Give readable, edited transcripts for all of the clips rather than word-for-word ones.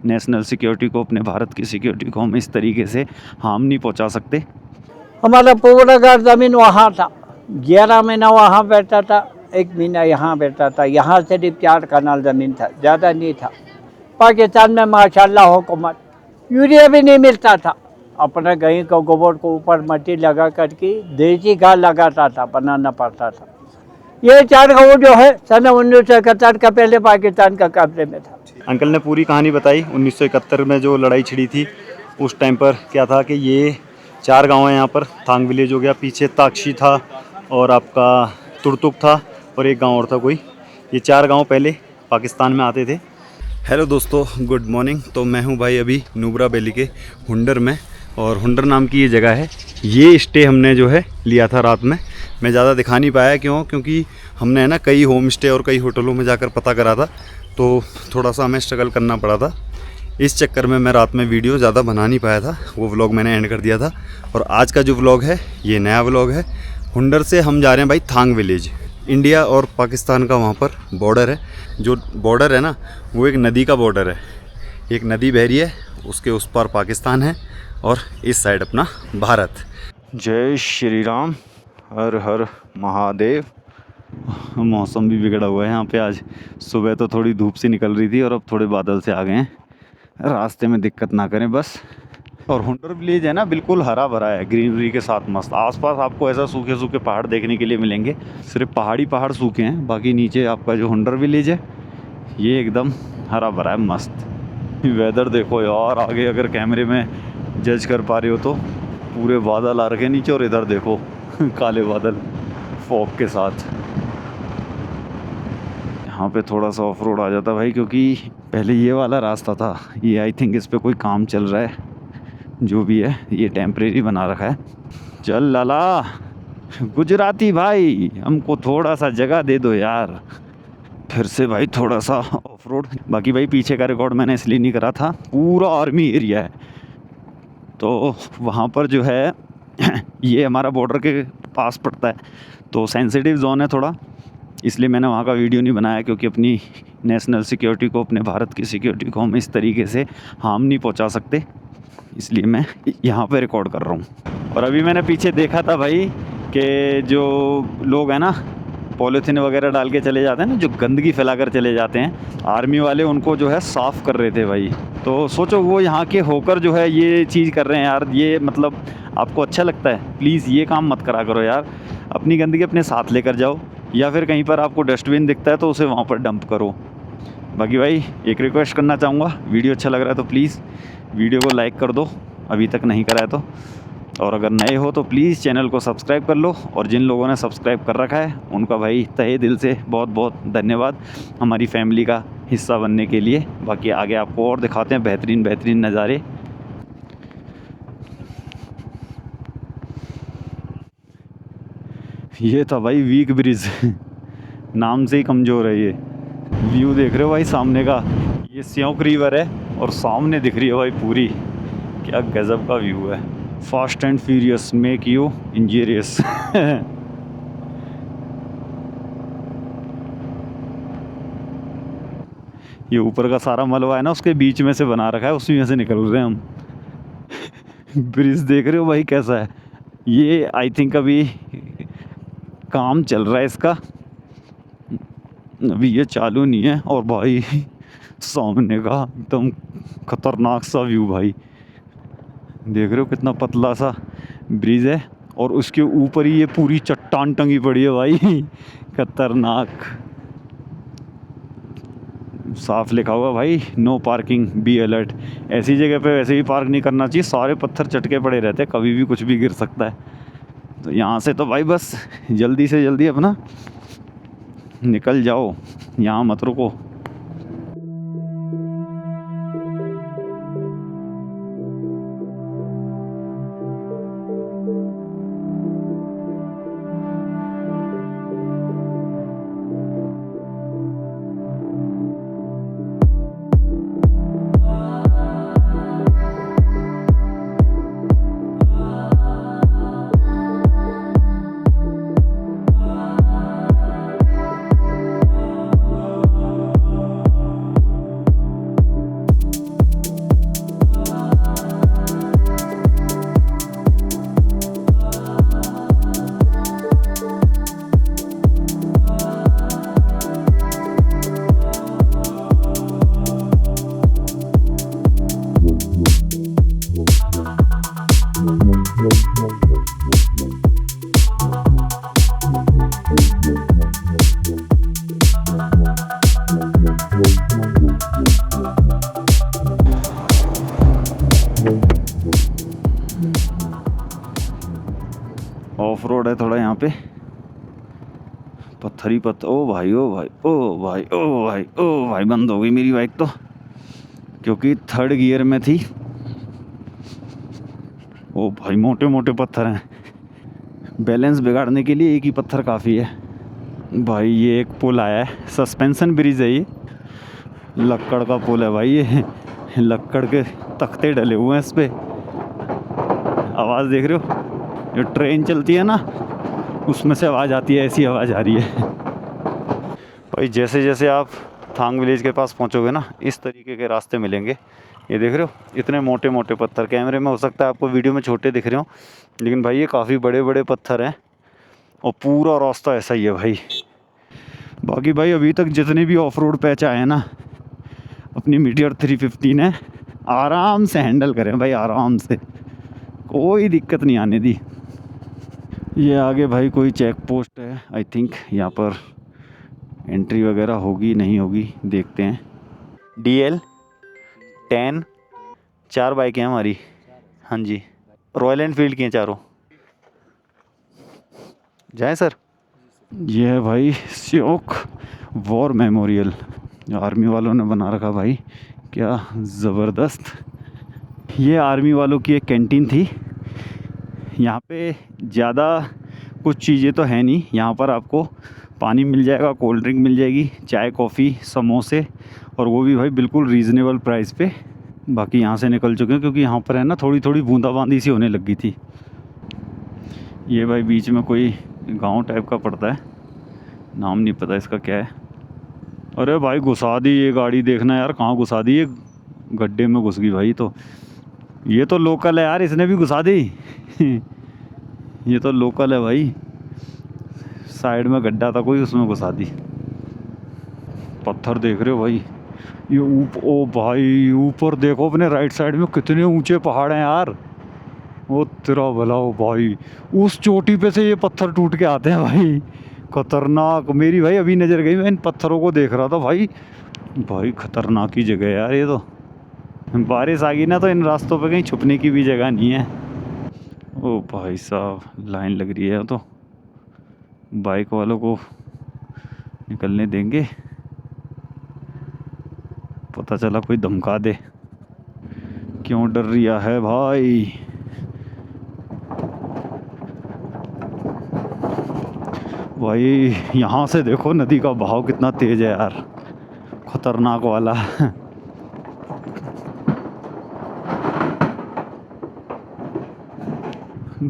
National security को, अपने भारत की सिक्योरिटी को हम इस तरीके से हार्म नहीं पहुंचा सकते। हमारा पूरा घर ज़मीन वहाँ था, 11 महीना वहाँ बैठा था, 1 महीना यहाँ बैठा था। यहाँ सिर्फ 4 कनाल ज़मीन था, ज़्यादा नहीं था। पाकिस्तान में माशाल्लाह हुकूमत, यूरिया भी नहीं मिलता था। अपने गाय को गोबर को ऊपर मट्टी लगा करके देसी घास लगाता था, बनाना पड़ता था। ये 4 गाँव जो है सन 1971 का पहले पाकिस्तान का कब्जे में था। अंकल ने पूरी कहानी बताई। 1971 में जो लड़ाई छिड़ी थी उस टाइम पर क्या था कि ये 4 गांव हैं यहाँ पर। थांग विलेज हो गया, पीछे ताक्षी था और आपका तुर्तुक था और एक गांव और था कोई। ये 4 गांव पहले पाकिस्तान में आते थे। हेलो दोस्तों, गुड मॉर्निंग। तो मैं हूँ भाई अभी नुब्रा वैली के हुंडर में, और हुंडर नाम की ये जगह है। ये स्टे हमने जो है लिया था रात में। मैं ज़्यादा दिखा नहीं पाया, क्योंकि हमने है ना कई होम स्टे और कई होटलों में जाकर पता करा था, तो थोड़ा सा हमें स्ट्रगल करना पड़ा था। इस चक्कर में मैं रात में वीडियो ज़्यादा बना नहीं पाया था, वो व्लॉग मैंने एंड कर दिया था। और आज का जो व्लॉग है ये नया व्लॉग है। हुंडर से हम जा रहे हैं भाई थांग विलेज। इंडिया और पाकिस्तान का वहाँ पर बॉर्डर है। जो बॉर्डर है ना वो एक नदी का बॉर्डर है। एक नदी बह रही है, उसके उस पार पाकिस्तान है और इस साइड अपना भारत। जय श्री राम, हर हर महादेव। मौसम भी बिगड़ा हुआ है यहाँ पे आज। सुबह तो थोड़ी धूप सी निकल रही थी और अब थोड़े बादल से आ गए हैं। रास्ते में दिक्कत ना करें बस। और हुंडर विलेज है ना बिल्कुल हरा भरा है, ग्रीनरी के साथ मस्त। आसपास आपको ऐसा सूखे सूखे पहाड़ देखने के लिए मिलेंगे। सिर्फ पहाड़ी पहाड़ सूखे हैं, बाकी नीचे आपका जो हुंडर विलेज है ये एकदम हरा भरा है, मस्त। वेदर देखो यार, आगे अगर कैमरे में जज कर पा रहे हो तो पूरे बादल आ रखे नीचे, और इधर देखो काले बादल फॉग के साथ। यहाँ पे थोड़ा सा ऑफ रोड आ जाता भाई, क्योंकि पहले ये वाला रास्ता था। ये आई थिंक इस पे कोई काम चल रहा है, जो भी है ये टेम्परेरी बना रखा है। चल लाला गुजराती भाई, हमको थोड़ा सा जगह दे दो यार। फिर से भाई थोड़ा सा ऑफ रोड। बाकी भाई पीछे का रिकॉर्ड मैंने इसलिए नहीं करा था, पूरा आर्मी एरिया है तो वहाँ पर जो है ये हमारा बॉर्डर के पास पड़ता है, तो सेंसिटिव जोन है थोड़ा, इसलिए मैंने वहाँ का वीडियो नहीं बनाया। क्योंकि अपनी नेशनल सिक्योरिटी को, अपने भारत की सिक्योरिटी को हम इस तरीके से हार्म नहीं पहुँचा सकते, इसलिए मैं यहाँ पे रिकॉर्ड कर रहा हूँ। और अभी मैंने पीछे देखा था भाई कि जो लोग हैं ना पॉलीथीन वगैरह डाल के चले जाते हैं ना, जो गंदगी फैला कर चले जाते हैं, आर्मी वाले उनको जो है साफ़ कर रहे थे भाई। तो सोचो वो यहाँ के होकर जो है ये चीज़ कर रहे हैं यार। ये मतलब आपको अच्छा लगता है? प्लीज़ ये काम मत करा करो यार। अपनी गंदगी अपने साथ लेकर जाओ, या फिर कहीं पर आपको डस्टबिन दिखता है तो उसे वहाँ पर डंप करो। बाकी भाई एक रिक्वेस्ट करना चाहूँगा, वीडियो अच्छा लग रहा है तो प्लीज़ वीडियो को लाइक कर दो, अभी तक नहीं करा है तो। और अगर नए हो तो प्लीज़ चैनल को सब्सक्राइब कर लो। और जिन लोगों ने सब्सक्राइब कर रखा है उनका भाई तहे दिल से बहुत बहुत धन्यवाद, हमारी फैमिली का हिस्सा बनने के लिए। बाकी आगे आपको और दिखाते हैं बेहतरीन बेहतरीन नज़ारे। ये था भाई वीक ब्रिज नाम से ही कमज़ोर है ये। व्यू देख रहे हो भाई सामने का, ये स्योंक रिवर है और सामने दिख रही है भाई पूरी। क्या गज़ब का व्यू है। Fast and furious make you injurious ये ऊपर का सारा मलबा है ना, उसके बीच में से बना रखा है, उसी में से निकल रहे हैं हम ब्रिज देख रहे हो भाई कैसा है। ये आई थिंक अभी काम चल रहा है इसका, अभी ये चालू नहीं है। और भाई सामने का एकदम खतरनाक सा व्यू भाई, देख रहे हो कितना पतला सा ब्रिज है, और उसके ऊपर ही ये पूरी चट्टान टंगी पड़ी है भाई खतरनाक। साफ लिखा हुआ भाई नो पार्किंग बी अलर्ट। ऐसी जगह पे वैसे भी पार्क नहीं करना चाहिए, सारे पत्थर चटके पड़े रहते हैं, कभी भी कुछ भी गिर सकता है। तो यहाँ से तो भाई बस जल्दी से जल्दी अपना निकल जाओ, यहाँ मत रुको। ऑफ रोड है थोड़ा यहाँ पे, पत्थर ही पत्थर। ओ भाई ओ भाई ओ भाई ओ भाई ओ भाई, बंद हो गई मेरी बाइक तो, क्योंकि थर्ड गियर में थी। ओ भाई मोटे मोटे पत्थर हैं, बैलेंस बिगाड़ने के लिए एक ही पत्थर काफ़ी है। भाई ये एक पुल आया है, सस्पेंशन ब्रिज है ये, लक्कड़ का पुल है भाई ये, लक्कड़ के तख्ते डले हुए हैं इस पे। आवाज़ देख रहे हो, जो ट्रेन चलती है ना उसमें से आवाज़ आती है, ऐसी आवाज़ आ रही है। भाई जैसे जैसे आप थांग विलेज के पास पहुंचोगे ना, इस तरीके के रास्ते मिलेंगे। ये देख रहे हो, इतने मोटे मोटे पत्थर, कैमरे में हो सकता है आपको वीडियो में छोटे दिख रहे हो, लेकिन भाई ये काफ़ी बड़े बड़े पत्थर हैं और पूरा रास्ता ऐसा ही है भाई। बाकी भाई अभी तक जितने भी ऑफ रोड पैच आए हैं ना, अपनी मीटियोर 350 ने आराम से हैंडल करें भाई, आराम से, कोई दिक्कत नहीं आने दी। ये आगे भाई कोई चेक पोस्ट है आई थिंक, यहाँ पर एंट्री वगैरह होगी नहीं होगी देखते हैं। DL10 4 बाइकें हैं हमारी, हाँ जी, रॉयल एनफील्ड की हैं चारों। जाए सर। ये है भाई श्योक वॉर मेमोरियल, आर्मी वालों ने बना रखा भाई, क्या ज़बरदस्त। ये आर्मी वालों की एक कैंटीन थी। यहाँ पे ज़्यादा कुछ चीज़ें तो है नहीं, यहाँ पर आपको पानी मिल जाएगा, कोल्ड ड्रिंक मिल जाएगी, चाय कॉफ़ी समोसे, और वो भी भाई बिल्कुल रीज़नेबल प्राइस पे। बाकी यहाँ से निकल चुके हैं क्योंकि यहाँ पर है ना थोड़ी थोड़ी बूंदाबांदी सी होने लगी थी। ये भाई बीच में कोई गांव टाइप का पड़ता है, नाम नहीं पता इसका क्या है। अरे भाई घुसा दी ये गाड़ी, देखना यार कहाँ घुसा दी, ये गड्ढे में घुस गई भाई। तो ये तो लोकल है यार, इसने भी घुसा दी ये तो लोकल है भाई, साइड में गड्ढा था कोई, उसमें घुसा दी। पत्थर देख रहे हो भाई, ये ओ भाई ऊपर देखो अपने राइट साइड में कितने ऊंचे पहाड़ हैं यार। वो तेरा भला हो भाई, उस चोटी पे से ये पत्थर टूट के आते हैं भाई, खतरनाक। मेरी भाई अभी नज़र गई, मैं इन पत्थरों को देख रहा था भाई, भाई खतरनाक ही जगह है यार ये तो। बारिश आ गई ना तो इन रास्तों पे कहीं छुपने की भी जगह नहीं है। ओ भाई साहब लाइन लग रही है, तो बाइक वालों को निकलने देंगे, पता चला कोई धमका दे। क्यों डर रिया है भाई। भाई यहाँ से देखो नदी का बहाव कितना तेज है यार, खतरनाक वाला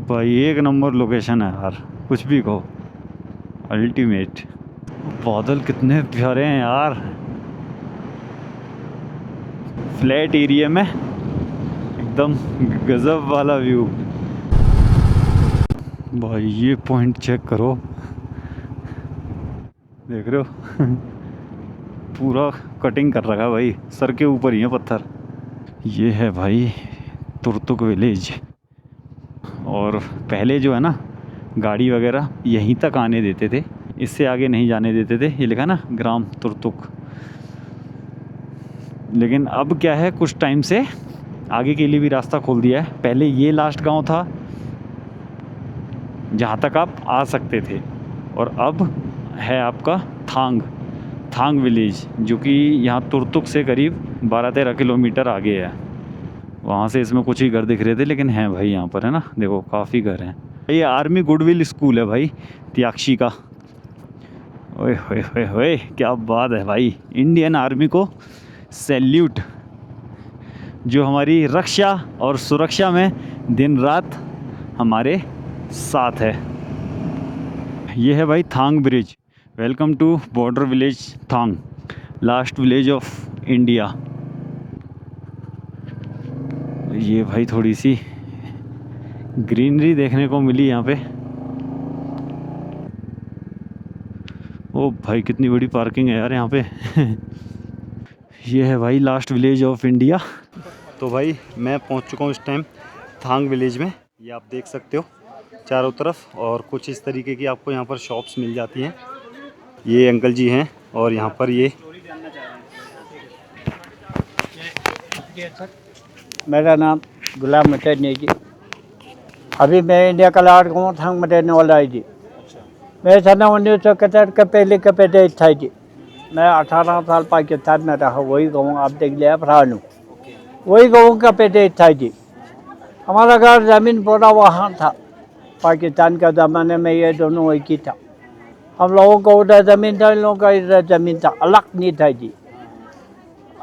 भाई एक नंबर लोकेशन है यार, कुछ भी कहो, अल्टीमेट। बादल कितने प्यारे हैं यार, फ्लैट एरिया में एकदम गजब वाला व्यू। भाई ये पॉइंट चेक करो, देख रहे हो पूरा कटिंग कर रखा है भाई, सर के ऊपर ही है पत्थर। ये है भाई तुर्तुक विलेज, और पहले जो है ना गाड़ी वगैरह यहीं तक आने देते थे, इससे आगे नहीं जाने देते थे। ये लिखा ना ग्राम तुर्तुक, लेकिन अब क्या है कुछ टाइम से आगे के लिए भी रास्ता खोल दिया है। पहले ये लास्ट गांव था जहाँ तक आप आ सकते थे, और अब है आपका थांग विलेज, जो कि यहाँ तुर्तुक से करीब 12-13 किलोमीटर आगे है। वहाँ से इसमें कुछ ही घर दिख रहे थे, लेकिन हैं भाई यहाँ पर, है ना, देखो काफ़ी घर हैं। ये आर्मी गुडविल स्कूल है भाई त्याक्षी का। ओए होए होए होए क्या बात है भाई, इंडियन आर्मी को सैल्यूट, जो हमारी रक्षा और सुरक्षा में दिन रात हमारे साथ है। ये है भाई Thang bridge, welcome to border village Thang, last village of India. ये भाई थोड़ी सी ग्रीनरी देखने को मिली यहाँ पे। ओ भाई कितनी बड़ी पार्किंग है यार यहाँ पे ये है भाई लास्ट विलेज ऑफ इंडिया। तो भाई मैं पहुंच चुका हूँ इस टाइम थांग विलेज में, ये आप देख सकते हो चारों तरफ, और कुछ इस तरीके की आपको यहाँ पर शॉप्स मिल जाती हैं। ये अंकल जी हैं, और यहाँ पर ये मेरा नाम गुलाम हुसैन है जी। अभी मैं इंडिया का लाड़ गाँव थांग में रहने वाला है जी। मैं सन 1971 के पहले का पैदा था जी। मैं 18 साल पाकिस्तान में रहा, वही गाँव आप देख लिया फरानू, वही गाँव का पैदा था जी। हमारा घर ज़मीन पूरा वहाँ था, पाकिस्तान के ज़माने में ये दोनों एक ही था। हम लोगों को उधर ज़मीन था, इन लोगों का इधर ज़मीन था, अलग नहीं था जी।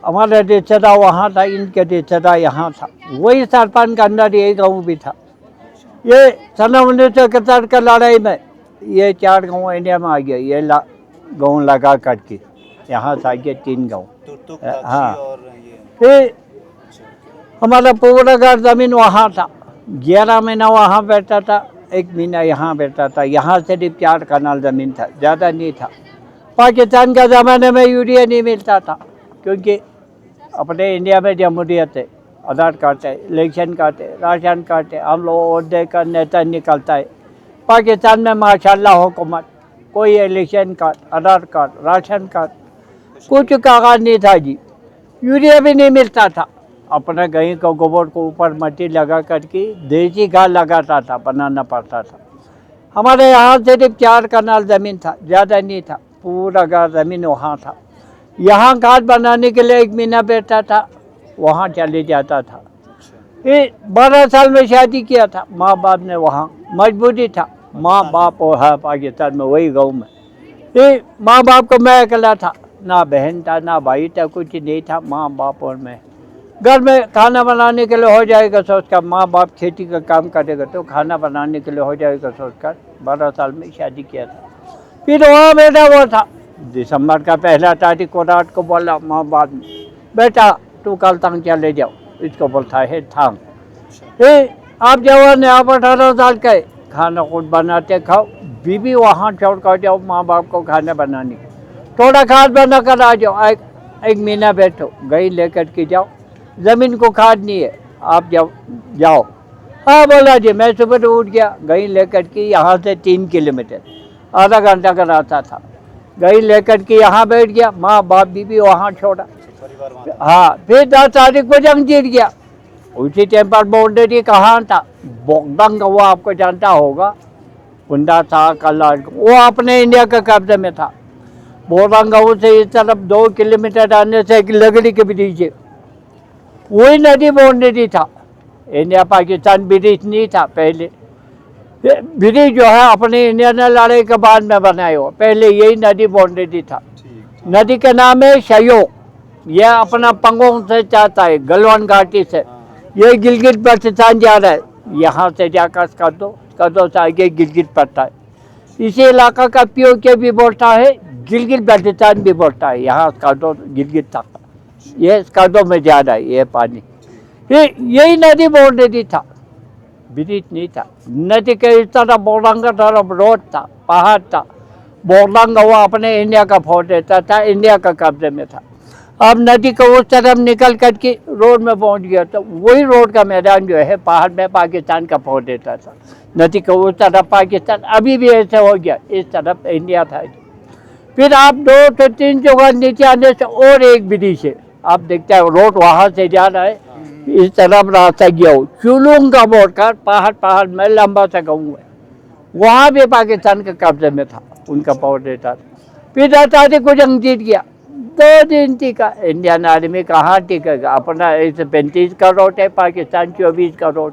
हमारा रिश्तेदार वहाँ था, इनके रिश्तेदार यहाँ था, वही सरपंच के अंदर यही गाँव भी था। ये सन 1971 का लड़ाई में ये 4 गाँव इंडिया में आ गया, ये गाँव लगा करके यहाँ से आ गया 3 गाँव। हाँ, फिर हमारा पूरा घर ज़मीन वहाँ था। 11 महीना वहाँ बैठा था, 1 महीना यहाँ बैठा था। यहाँ सिर्फ 4 कनाल ज़मीन था, ज़्यादा नहीं था। पाकिस्तान के ज़माने में यूरिया नहीं मिलता था, क्योंकि अपने इंडिया में जमहूरियत है, आधार कार्ड है, इलेक्शन कार्ड है, राशन कार्ड है, हम लोग ओहदे का नेता निकलता है। पाकिस्तान में माशाल्लाह हुकूमत, कोई इलेक्शन कार्ड, आधार कार्ड, राशन कार्ड, कुछ कागज नहीं था जी। यूरिया भी नहीं मिलता था। अपना कहीं को गोबर को ऊपर मट्टी लगा करके देसी घास लगाता था, बनाना पड़ता था। हमारे यहाँ सिर्फ 4 कनाल ज़मीन था, ज़्यादा नहीं था। पूरा घर ज़मीन वहाँ था। यहाँ घास बनाने के लिए 1 महीना बैठा था, वहाँ चले जाता था। फिर 12 साल में शादी किया था, माँ बाप ने वहाँ मजबूरी था। माँ बाप और है पाकिस्तान में, वही गाँव में। फिर माँ बाप को मैं अकेला था, ना बहन था ना भाई था, कुछ नहीं था, माँ बाप और मैं। घर में खाना बनाने के लिए हो जाएगा सोचकर, माँ बाप खेती का काम करेगा तो खाना बनाने के लिए हो जाएगा सोचकर 12 साल में शादी किया था। फिर वहाँ बेटा वो था, दिसंबर का 1 तारीख को रात को बोला माँ बाप ने, बेटा तू कल तक चले जाओ, इसको बोलता है थांग। आप जवान है, आप 18 साल का, खाना खुद बनाते खाओ, बीबी वहाँ छोड़ कर जाओ माँ बाप को खाना बनाने, थोड़ा खाद बना कर आ जाओ, 1 महीना बैठो, गई लेकर के जाओ, ज़मीन को खाद नहीं है, आप जाओ। हाँ बोला जी। मैं सुबह उठ गया, गई लेकर के, यहाँ से 3 किलोमीटर, आधा घंटा का रास्ता था। गई लेकर के यहाँ बैठ गया, माँ बाप बीबी वहाँ छोड़ा। हाँ, फिर 10 तारीख को जंग जीत गया। उसी टाइम पर बाउंड्री कहाँ था, बोगदंग, वो आपको जानता होगा, कुंडा था कल्ला, वो अपने इंडिया का कब्जे में था। बोगदंग से इस तरफ 2 किलोमीटर आने से एक लगड़ी के ब्रिज है, वही नदी बाउंड्री था। इंडिया पाकिस्तान ब्रिज नहीं था पहले, ब्रिज जो है अपने इंडिया ने लड़ाई के बाद में बनाया हुआ, पहले यही नदी बाउंड्री था। नदी का नाम है शयोक। यह अपना पंगोंग से जाता है, गलवान घाटी से, ये गिलगित बल्तिस्तान जा रहा है, यहाँ से जाकर कदो से आगे गिलगित पड़ता है। इसी इलाका का POK भी बोलता है, गिलगित बल्तिस्तान भी बोलता है। यहाँ कदो गिलगित था, ये कदो में जा रहा है ये पानी। यही नदी बाउंड्री था, ब्रिज नहीं था। नदी के इस तरफ बोरंग तरफ रोड था, पहाड़ था। बोरंग वो अपने इंडिया का फोर्ट देता था, इंडिया का कब्जे में था। अब नदी को उस तरफ निकल करके रोड में पहुंच गया, तो वही रोड का मैदान जो है पहाड़ में पाकिस्तान का फोर्ट देता था। नदी को उस तरफ पाकिस्तान, अभी भी ऐसे हो गया, इस तरफ इंडिया था। फिर आप 2 से 3 जगह नीचे आने से और एक ब्रिज है, आप देखते हैं रोड वहाँ से जा रहा है, इस तरफ रास्ता गया हो, चुलूंग का बोर्ड का पहाड़ में लंबा सा गाँव है, वहाँ भी पाकिस्तान के कब्जे में था, उनका पावर देता था। फिर 10 तारीख को जंग जीत गया, 2 दिन टिका। इंडियन आर्मी कहाँ टिकेगा, अपना 135 करोड़ है, पाकिस्तान 24 करोड़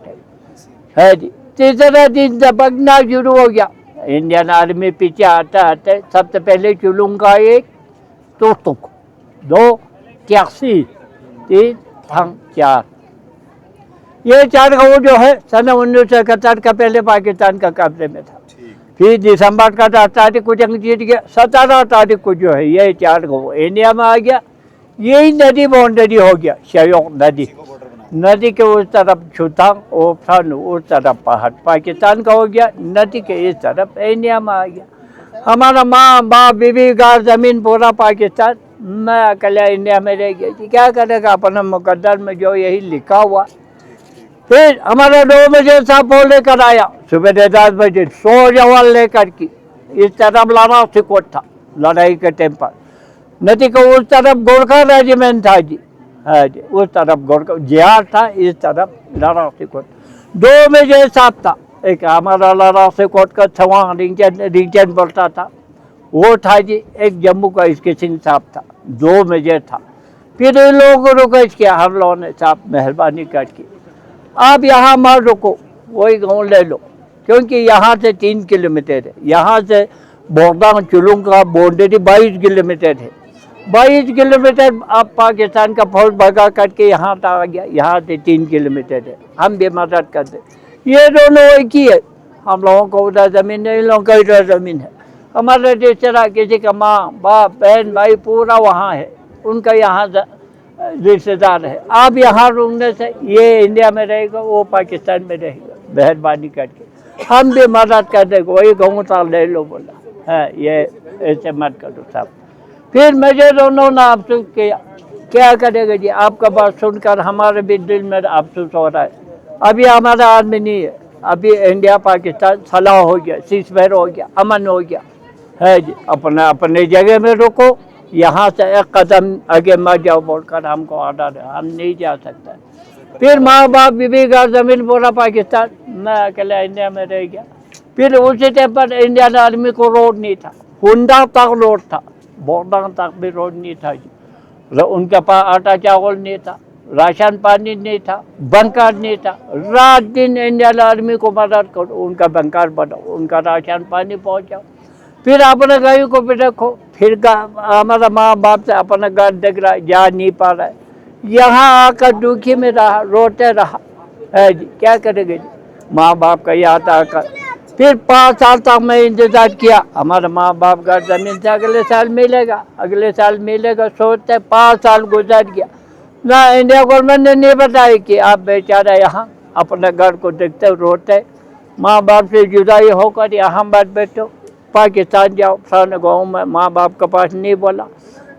है जी। तीसरा दिन दबकना शुरू हो गया, इंडियन आर्मी पीछे आते आते सबसे पहले चुलूंग का 1, तुर्तुक 2, ट्याक्सी 3, थंग 4, ये 4 गाँव जो है सन 1971 का पहले पाकिस्तान का कब्जे में था। फिर दिसंबर का 10 तारीख को जंग जीत गया, 17 तारीख को जो है ये 4 गाँव इंडिया में आ गया। यही नदी बाउंड्री हो गया, शयोक नदी। नदी के उस तरफ छुतांग, ओफानू, उस तरफ पहाड़ पाकिस्तान का हो गया, नदी के इस तरफ इंडिया में आ गया। हमारा माँ बाप बीबी घर ज़मीन पूरा पाकिस्तान, मैं अकेला इंडिया में रह गया जी। क्या करेगा, अपना मुकद्दर में जो यही लिखा हुआ। फिर हमारा 2 बजे साहब फोन लेकर आया, सुबह 10 बजे 100 जवान लेकर की, इस तरफ लड़ा सिकोट था लड़ाई के टाइम पर। नदी को उस तरफ गोरखा रेजिमेंट था जी, है जी। उस तरफ गोरखा जिहार था, इस तरफ लड़ा सिकोट, दो में जो साथ था। एक हमारा लड़ा सिकोट का छवा रीजन बोलता था, वो था जी। एक जम्मू का इसके सिंह साहब था, दो मेजर था। फिर इन लोगों को रिक्वेस्ट किया हम लोगों ने, साहब मेहरबानी करके आप यहाँ मत रुको, वही गाँव ले लो, क्योंकि यहाँ से 3 किलोमीटर है। यहाँ से बोरदांग चुलुंग का बाउंड्री 22 किलोमीटर है। 22 किलोमीटर आप पाकिस्तान का फौज भगा करके यहाँ तक आ गया। यहाँ से 3 किलोमीटर है। हम भी मदद करते, ये दोनों एक ही है। हम लोगों को उधर ज़मीन है, इन लोगों का इधर ज़मीन है। हमारे रिश्तेदार किसी का माँ बाप बहन भाई पूरा वहाँ है, उनका यहाँ रिश्तेदार है। आप यहाँ रुकने से ये इंडिया में रहेगा, वो पाकिस्तान में रहेगा। मेहरबानी करके हम भी मदद कर देंगे, वही गाँव था ले लो बोला है, ये ऐसे मत करो साहब। फिर मुझे दोनों ने अफसोस किया, क्या करेगा जी। आपका बात सुनकर हमारे भी दिल में अफसोस हो रहा है। अभी हमारा आदमी नहीं है, अभी इंडिया पाकिस्तान सलाह हो गया, सीज़फायर हो गया, अमन हो गया है जी। अपना अपने जगह में रुको, यहाँ से एक कदम आगे मत जाओ बोलकर हमको ऑर्डर है, हम नहीं जा सकते। फिर माँ बाप बीबी का ज़मीन बोला पाकिस्तान, मैं अकेला इंडिया में रह गया। फिर उसी टाइम पर इंडियन आर्मी को रोड नहीं था, हुंडा तक रोड था, बोरदांग तक भी रोड नहीं था जी। उनके पास आटा चावल नहीं था, राशन पानी नहीं था, बंकर नहीं था। रात दिन इंडियन आर्मी को मदद करो, उनका बंकर बनाओ, उनका राशन पानी पहुँचाओ। फिर अपने गायों को भी रखो। फिर हमारा माँ बाप से अपना घर देख रहा है, जा नहीं पा रहा है, यहाँ आकर दुखी में रहा, रोते रहा है जी। क्या करेंगे जी, माँ बाप का याद आकर। फिर 5 साल तक मैं इंतज़ार किया, हमारे माँ बाप का ज़मीन से अगले साल मिलेगा, अगले साल मिलेगा, सोचते 5 साल गुजर गया ना। इंडिया गवर्नमेंट ने नहीं बताया कि आप बेचारा यहाँ अपने घर को देखते रोते, माँ बाप से जुदाई होकर यहाँ मत बैठो, पाकिस्तान जाओ। सारे गाँव में माँ बाप के पास नहीं बोला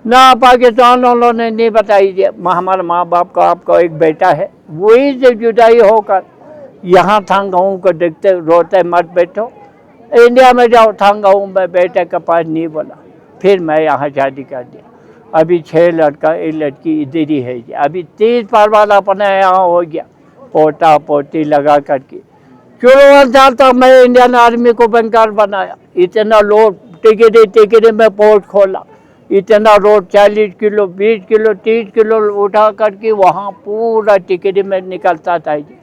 ना, पाकिस्तान वालों ने नहीं बताई हमारे माँ बाप का आपका एक बेटा है, वही से जुदाई होकर यहाँ था गाँव को देखते रोते मत बैठो, इंडिया में जाओ। था गाँव में बेटे के पास नहीं बोला। फिर मैं यहाँ शादी कर दिया। अभी 6 लड़का, एक लड़की इधर ही है जी। अभी 30 परिवार अपने यहाँ हो गया, पोता पोती लगा करके। 14 साल तक मैं इंडियन आर्मी को बंकर बनाया। इतना लोड टिकट में पोस्ट खोला, इतना रोड 40 किलो 20 किलो 30 किलो उठा करके वहाँ पूरा टिकट में निकलता था जी।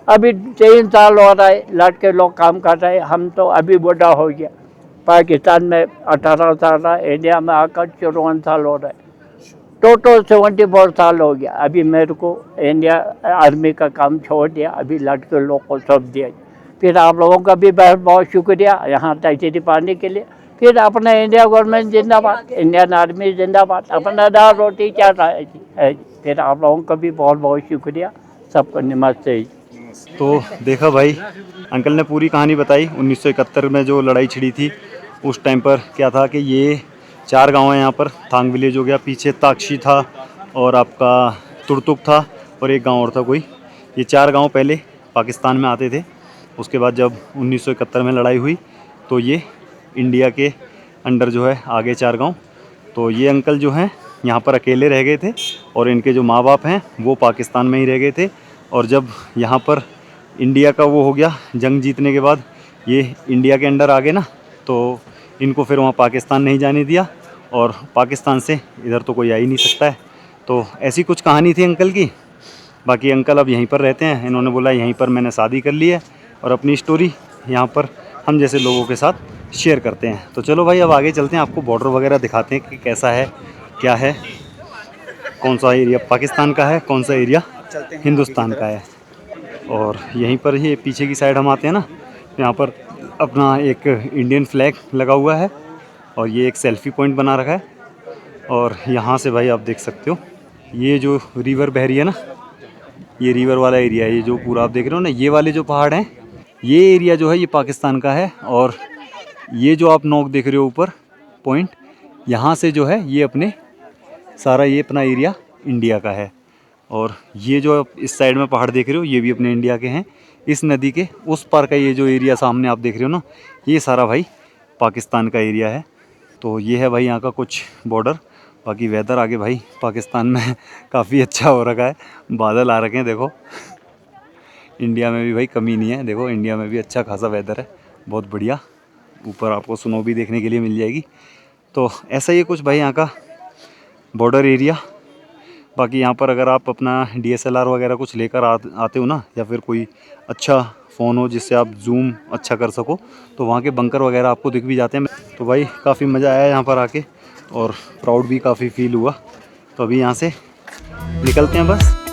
अभी 3 साल हो रहा है, लड़के लोग काम कर रहे हैं, हम तो अभी बूढ़ा हो गया। पाकिस्तान में 18 साल रहा, इंडिया में आकर 54 साल हो रहा है, टोटल 74 साल हो गया। अभी मेरे को इंडिया आर्मी का काम छोड़ दिया, अभी लड़के लोग को सौंप दिया। फिर आप लोगों का भी बहुत बहुत शुक्रिया यहाँ तक पाने के लिए। फिर अपना इंडिया गवर्नमेंट जिंदाबाद, इंडियन आर्मी जिंदाबाद, अपना दाल रोटी चल रहा है जी। फिर आप लोगों का भी बहुत बहुत शुक्रिया, सबको नमस्ते। तो देखा भाई, अंकल ने पूरी कहानी बताई। 1971 में जो लड़ाई छिड़ी थी उस टाइम पर क्या था कि ये 4 गांव हैं यहाँ पर। थांग विलेज हो गया, पीछे ताक्षी था और आपका तुरतुक था और एक गांव और था कोई। ये 4 गांव पहले पाकिस्तान में आते थे। उसके बाद जब 1971 में लड़ाई हुई तो ये इंडिया के अंडर जो है आगे 4 गांव। तो ये अंकल जो हैं यहाँ पर अकेले रह गए थे और इनके जो माँ बाप हैं वो पाकिस्तान में ही रह गए थे। और जब यहाँ पर इंडिया का वो हो गया, जंग जीतने के बाद ये इंडिया के अंडर आ गए ना, तो इनको फिर वहाँ पाकिस्तान नहीं जाने दिया और पाकिस्तान से इधर तो कोई आ ही नहीं सकता है। तो ऐसी कुछ कहानी थी अंकल की। बाकी अंकल अब यहीं पर रहते हैं। इन्होंने बोला यहीं पर मैंने शादी कर ली है और अपनी स्टोरी यहाँ पर हम जैसे लोगों के साथ शेयर करते हैं। तो चलो भाई अब आगे चलते हैं, आपको बॉर्डर वगैरह दिखाते हैं कि कैसा है, क्या है, कौन सा एरिया पाकिस्तान का है, कौन सा एरिया हिंदुस्तान का है। और यहीं पर ही पीछे की साइड हम आते हैं ना, यहाँ पर अपना एक इंडियन फ्लैग लगा हुआ है और ये एक सेल्फ़ी पॉइंट बना रखा है। और यहाँ से भाई आप देख सकते हो ये जो रिवर बह रही है ना, ये रिवर वाला एरिया है। ये जो पूरा आप देख रहे हो ना, ये वाले जो पहाड़ हैं, ये एरिया जो है ये पाकिस्तान का है। और ये जो आप नोक देख रहे हो ऊपर पॉइंट, यहाँ से जो है ये अपने सारा ये अपना एरिया इंडिया का है। और ये जो आप इस साइड में पहाड़ देख रहे हो ये भी अपने इंडिया के हैं। इस नदी के उस पार का ये जो एरिया सामने आप देख रहे हो ना, ये सारा भाई पाकिस्तान का एरिया है। तो ये है भाई यहाँ का कुछ बॉर्डर। बाकी वेदर आगे भाई पाकिस्तान में काफ़ी अच्छा हो रखा है, बादल आ रखे हैं देखो। इंडिया में भी भाई कमी नहीं है, देखो इंडिया में भी अच्छा खासा वेदर है, बहुत बढ़िया। ऊपर आपको स्नो भी देखने के लिए मिल जाएगी। तो ऐसा ही है कुछ भाई यहाँ का बॉर्डर एरिया। बाकी यहाँ पर अगर आप अपना DSLR वगैरह कुछ लेकर आते हो ना, या फिर कोई अच्छा फ़ोन हो जिससे आप जूम अच्छा कर सको, तो वहाँ के बंकर वगैरह आपको दिख भी जाते हैं। तो भाई काफ़ी मज़ा आया यहाँ पर आके और प्राउड भी काफ़ी फील हुआ। तो अभी यहाँ से निकलते हैं बस।